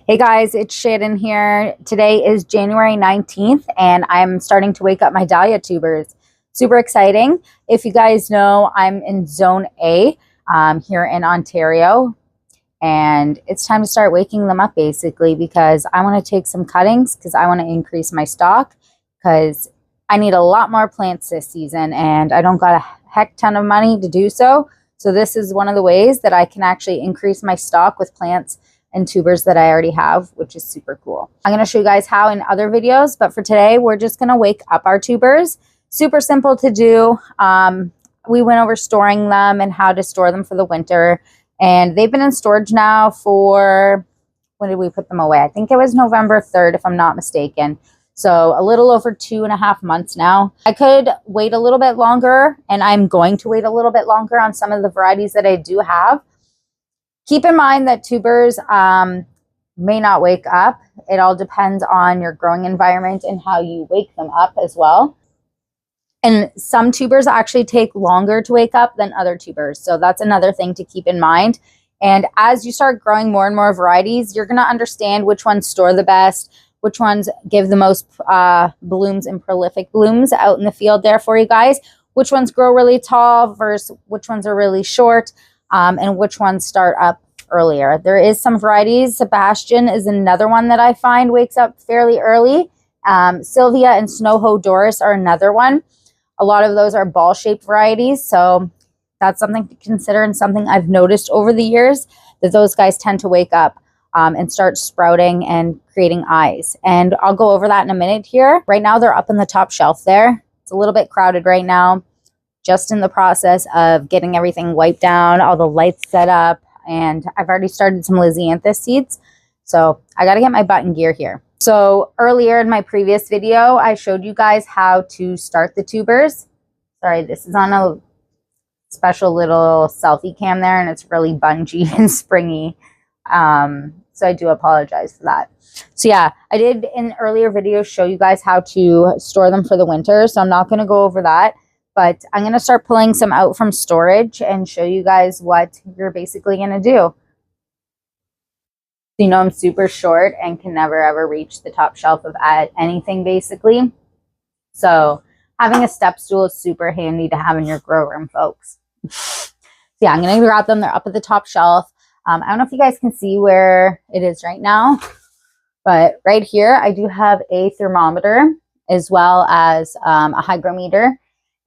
Hey guys, it's Shannon here. Today is January 19th and I'm starting to wake up my Dahlia tubers. Super exciting. If you guys know, I'm in Zone A here in Ontario, and it's time to start waking them up basically because I want to take some cuttings because I want to increase my stock because I need a lot more plants this season and I don't got a heck ton of money to do so. So this is one of the ways that I can actually increase my stock with plants and tubers that I already have, which is super cool. I'm going to show you guys how in other videos, but for today, we're just going to wake up our tubers. Super simple to do. We went over storing them and how to store them for the winter, and they've been in storage now for, when did we put them away? I think it was November 3rd, if I'm not mistaken. So a little over 2.5 months now. I could wait a little bit longer, and I'm going to wait a little bit longer on some of the varieties that I do have. Keep in mind that tubers may not wake up. It all depends on your growing environment and how you wake them up as well. And some tubers actually take longer to wake up than other tubers. So that's another thing to keep in mind. And as you start growing more and more varieties, you're going to understand which ones store the best, which ones give the most blooms and prolific blooms out in the field there for you guys, which ones grow really tall versus which ones are really short. And which ones start up earlier. There is some varieties. Sebastian is another one that I find wakes up fairly early. Sylvia and Snowho Doris are another one. A lot of those are ball-shaped varieties, so that's something to consider and something I've noticed over the years, that those guys tend to wake up and start sprouting and creating eyes. And I'll go over that in a minute here. Right now, they're up in the top shelf there. It's a little bit crowded right now. Just in the process of getting everything wiped down, all the lights set up, and I've already started some Lisianthus seeds. So I got to get my butt in gear here. So earlier in my previous video, I showed you guys how to start the tubers. Sorry, this is on a special little selfie cam there, and it's really bungee and springy. So I do apologize for that. So yeah, I did in earlier videos show you guys how to store them for the winter. So I'm not going to go over that. But I'm going to start pulling some out from storage and show you guys what you're basically going to do. You know, I'm super short and can never ever reach the top shelf of anything basically. So having a step stool is super handy to have in your grow room, folks. So yeah, I'm going to grab them. They're up at the top shelf. I don't know if you guys can see where it is right now, but right here I do have a thermometer as well as a hygrometer.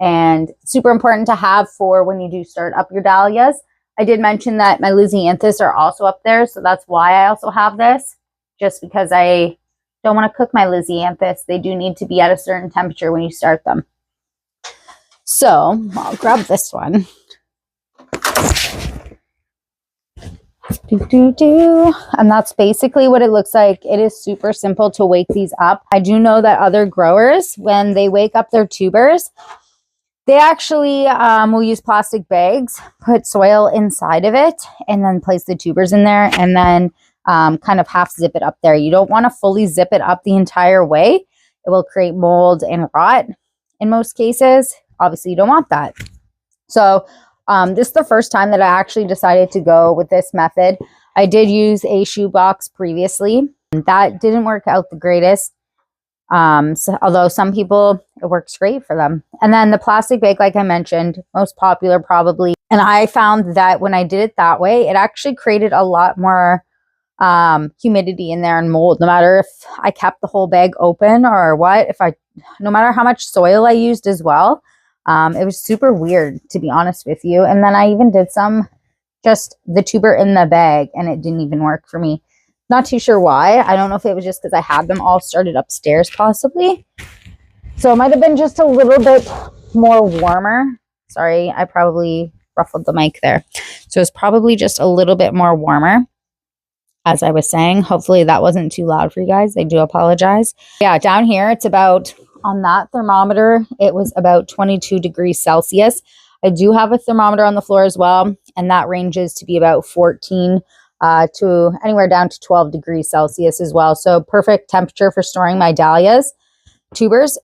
And super important to have for when you do start up your dahlias. I did mention that my Lisianthus are also up there, so that's why I also have this, just because I don't want to cook my Lisianthus. They do need to be at a certain temperature when you start them. So I'll grab this one. And that's basically what it looks like. It is super simple to wake these up. I do know that other growers, when they wake up their tubers, they actually will use plastic bags, put soil inside of it, and then place the tubers in there, and then kind of half zip it up there. You don't want to fully zip it up the entire way. It will create mold and rot in most cases. Obviously, you don't want that. So this is the first time that I actually decided to go with this method. I did use a shoebox previously. That didn't work out the greatest. Although some people, it works great for them. And then the plastic bag, like I mentioned, most popular probably. And I found that when I did it that way, it actually created a lot more humidity in there and mold. No matter if I kept the whole bag open or what, no matter how much soil I used as well, it was super weird, to be honest with you. And then I even did just the tuber in the bag, and it didn't even work for me. Not too sure why. I don't know if it was just because I had them all started upstairs possibly. So it might have been just a little bit more warmer. Sorry, I probably ruffled the mic there. So it's probably just a little bit more warmer, as I was saying. Hopefully that wasn't too loud for you guys. I do apologize. Yeah, down here it's about, on that thermometer, it was about 22 degrees Celsius. I do have a thermometer on the floor as well, and that ranges to be about 14 to anywhere down to 12 degrees Celsius as well. So perfect temperature for storing my dahlias tubers.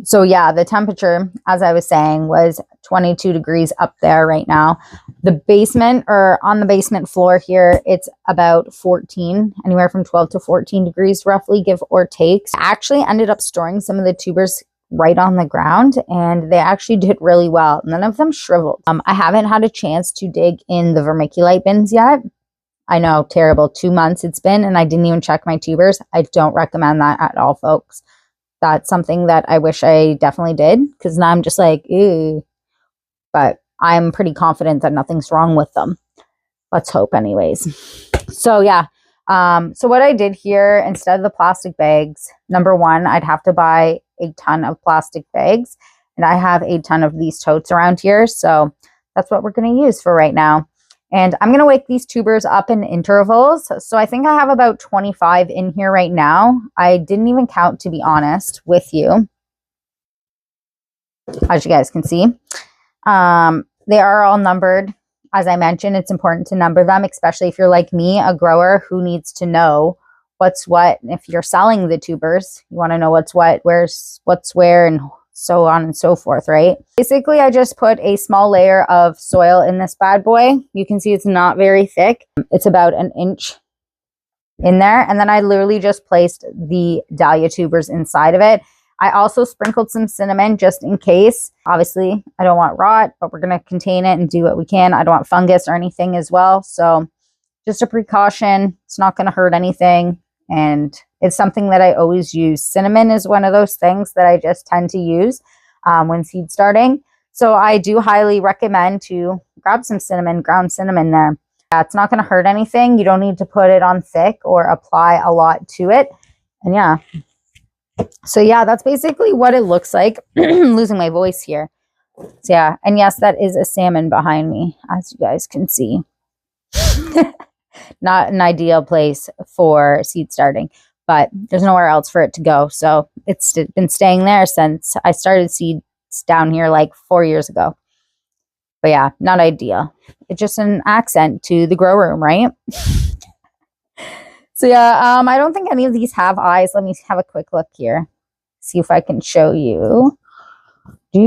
So yeah, the temperature, as I was saying, was 22 degrees up there right now. The basement, or on the basement floor here, it's about 14, anywhere from 12 to 14 degrees roughly, give or take. I actually ended up storing some of the tubers right on the ground, and they actually did really well. None of them shriveled. I haven't had a chance to dig in the vermiculite bins yet. I know, terrible. 2 months it's been, and I didn't even check my tubers. I don't recommend that at all, folks. That's something that I wish I definitely did, because now I'm just like, ew. But I'm pretty confident that nothing's wrong with them. Let's hope anyways. So yeah, so what I did here, instead of the plastic bags, number one, I'd have to buy a ton of plastic bags, and I have a ton of these totes around here, so that's what we're going to use for right now. And I'm going to wake these tubers up in intervals. So I think I have about 25 in here right now. I didn't even count, to be honest with you, as you guys can see. They are all numbered. As I mentioned, it's important to number them, especially if you're like me, a grower who needs to know what's what. If you're selling the tubers, you want to know what's what, what's where, and so on and so forth, right? Basically, I just put a small layer of soil in this bad boy. You can see it's not very thick. It's about an inch in there. And then I literally just placed the dahlia tubers inside of it. I also sprinkled some cinnamon just in case. Obviously, I don't want rot, but we're going to contain it and do what we can. I don't want fungus or anything as well. So just a precaution. It's not going to hurt anything. And it's something that I always use. Cinnamon is one of those things that I just tend to use when seed starting. So I do highly recommend to grab some cinnamon, ground cinnamon there. It's not going to hurt anything. You don't need to put it on thick or apply a lot to it. And yeah. So yeah, that's basically what it looks like. I'm losing my voice here. So yeah, and yes, that is a salmon behind me, as you guys can see. Not an ideal place for seed starting, but there's nowhere else for it to go. So it's been staying there since I started seeds down here like 4 years ago. But yeah, not ideal. It's just an accent to the grow room, right? So yeah, I don't think any of these have eyes. Let me have a quick look here. See if I can show you. So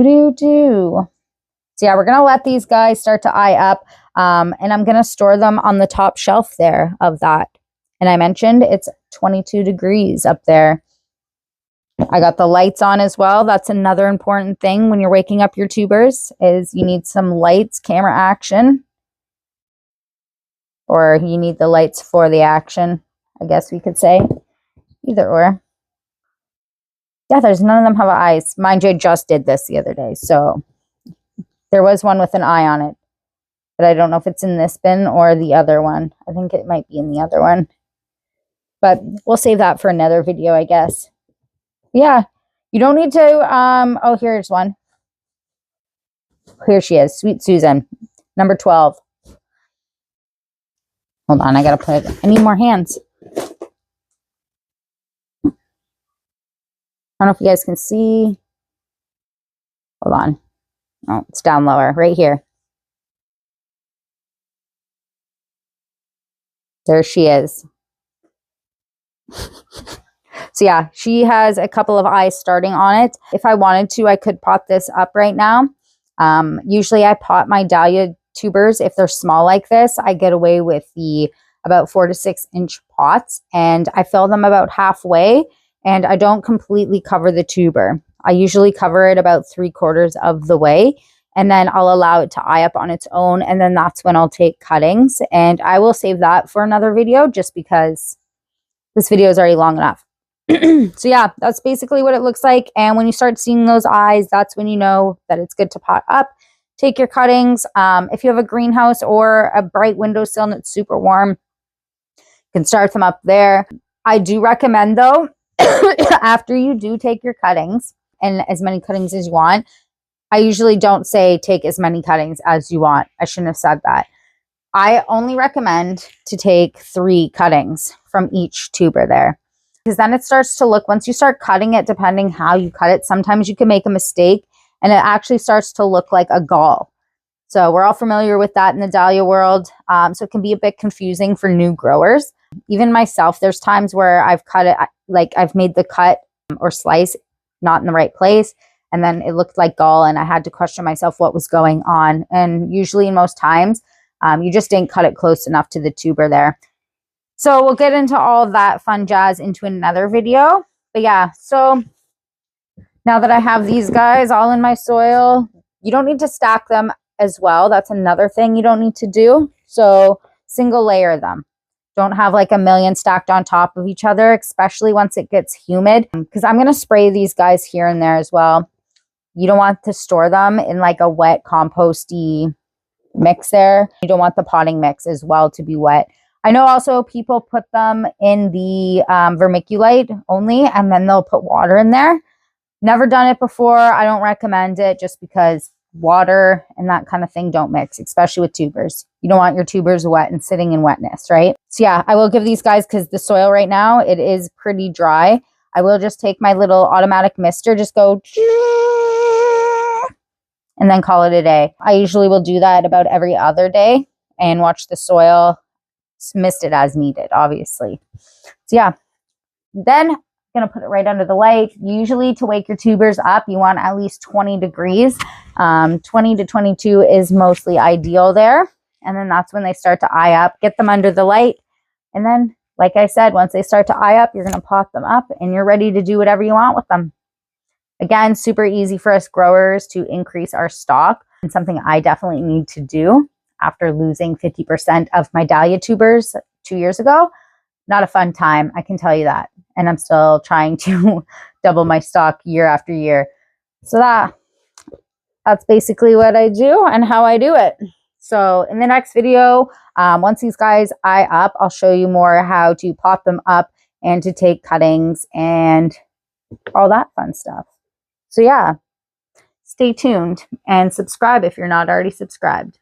yeah, we're going to let these guys start to eye up. And I'm going to store them on the top shelf there of that. And I mentioned it's 22 degrees up there. I got the lights on as well. That's another important thing when you're waking up your tubers, is you need some lights, camera action. Or you need the lights for the action, I guess we could say. Either or. Yeah, there's none of them have eyes. Mind you, I just did this the other day. So there was one with an eye on it. But I don't know if it's in this bin or the other one. I think it might be in the other one. But we'll save that for another video, I guess. Yeah, you don't need to, oh, here's one. Here she is, Sweet Susan, number 12. Hold on, I need more hands. I don't know if you guys can see. Hold on. Oh, it's down lower, right here. There she is. So yeah, she has a couple of eyes starting on it. If I wanted to, I could pot this up right now. Usually I pot my dahlia tubers. If they're small like this, I get away with the about 4 to 6 inch pots, and I fill them about halfway, and I don't completely cover the tuber. I usually cover it about 3/4 of the way, and then I'll allow it to eye up on its own, and then that's when I'll take cuttings. And I will save that for another video, just because this video is already long enough. So yeah, that's basically what it looks like. And when you start seeing those eyes, that's when you know that it's good to pot up. Take your cuttings. If you have a greenhouse or a bright windowsill and it's super warm, you can start them up there. I do recommend, though, after you do take your cuttings, and as many cuttings as you want, I usually don't say take as many cuttings as you want. I shouldn't have said that. I only recommend to take 3 cuttings from each tuber there. Because then it starts to look, once you start cutting it, depending how you cut it, sometimes you can make a mistake and it actually starts to look like a gall. So we're all familiar with that in the dahlia world. So it can be a bit confusing for new growers. Even myself, there's times where I've cut it, like I've made the cut or slice not in the right place. and then it looked like gall, and I had to question myself what was going on. And usually, most times, you just didn't cut it close enough to the tuber there. So we'll get into all of that fun jazz into another video. But yeah, so now that I have these guys all in my soil, you don't need to stack them as well. That's another thing you don't need to do. So single layer them. Don't have like a million stacked on top of each other, especially once it gets humid, because I'm going to spray these guys here and there as well. You don't want to store them in like a wet composty mix there. You don't want the potting mix as well to be wet. I know also people put them in the vermiculite only, and then they'll put water in there. Never done it before. I don't recommend it just because water and that kind of thing don't mix, especially with tubers. You don't want your tubers wet and sitting in wetness, right? So yeah, I will give these guys, because the soil right now, it is pretty dry. I will just take my little automatic mister, just go and then call it a day. I usually will do that about every other day and watch the soil, mist it as needed, obviously. So yeah, then I'm going to put it right under the light. Usually to wake your tubers up, you want at least 20 degrees. 20 to 22 is mostly ideal there. And then that's when they start to eye up. Get them under the light. And then, like I said, once they start to eye up, you're going to pot them up and you're ready to do whatever you want with them. Again, super easy for us growers to increase our stock, and something I definitely need to do after losing 50% of my dahlia tubers 2 years ago. Not a fun time, I can tell you that. And I'm still trying to double my stock year after year. So that's basically what I do and how I do it. So in the next video, once these guys eye up, I'll show you more how to pot them up and to take cuttings and all that fun stuff. So yeah, stay tuned and subscribe if you're not already subscribed.